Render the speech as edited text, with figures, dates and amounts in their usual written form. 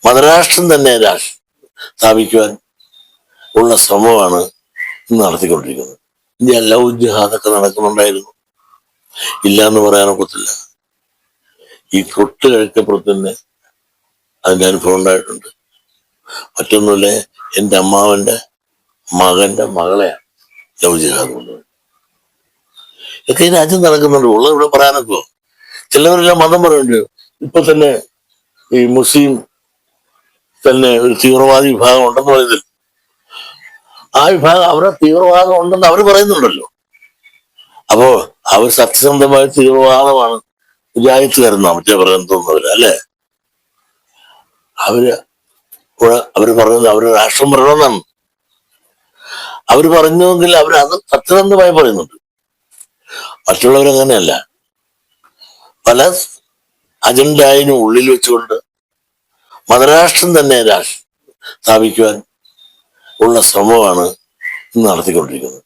മതരാഷ്ട്രം തന്നെ സ്ഥാപിക്കുവാൻ ഉള്ള ശ്രമമാണ് ഇന്ന് നടത്തിക്കൊണ്ടിരിക്കുന്നത്. ഇന്ത്യ ലവ് ജിഹാദൊക്കെ നടക്കുന്നുണ്ടായിരുന്നു, ഇല്ല എന്ന് പറയാനൊക്കത്തില്ല. ഈ തൊട്ട് കഴിക്കപ്പുറത്തന്നെ അതിന്റെ അനുഭവം ഉണ്ടായിട്ടുണ്ട്. മറ്റൊന്നുമില്ല, എൻ്റെ അമ്മാവന്റെ മകന്റെ മകളെയാണ് ലവ് ജിഹാദ് കൊണ്ടുപോയത്. ഇതൊക്കെ ഈ രാജ്യം നടക്കുന്നുണ്ട്. ഉള്ളത് ഇവിടെ പറയാനൊക്കെ ചിലവരെല്ലാം മതം പറയുന്നുണ്ട്. ഇപ്പൊ തന്നെ ഈ മുസ്ലിം തന്നെ ഒരു തീവ്രവാദി വിഭാഗം ഉണ്ടെന്ന് പറയുന്നത്, ആ വിഭാഗം അവരുടെ തീവ്രവാദം ഉണ്ടെന്ന് അവർ പറയുന്നുണ്ടല്ലോ. അപ്പോ അവർ സത്യസന്ധമായ തീവ്രവാദമാണ് വിചാരിച്ചു മറ്റേ പറയുന്നത് തോന്നുന്നവര് അല്ലെ. അവര് പറഞ്ഞത് അവര് രാഷ്ട്രം പറയണമെന്നാണ് അവര് പറഞ്ഞെങ്കിൽ അവരത് സത്യസന്ധമായി പറയുന്നുണ്ട്. മറ്റുള്ളവരങ്ങനെയല്ല, പല അജണ്ടയിനും ഉള്ളിൽ വെച്ചുകൊണ്ട് മതരാഷ്ട്രം തന്നെ സ്ഥാപിക്കുവാൻ ഉള്ള ശ്രമമാണ് ഇന്ന് നടത്തിക്കൊണ്ടിരിക്കുന്നത്.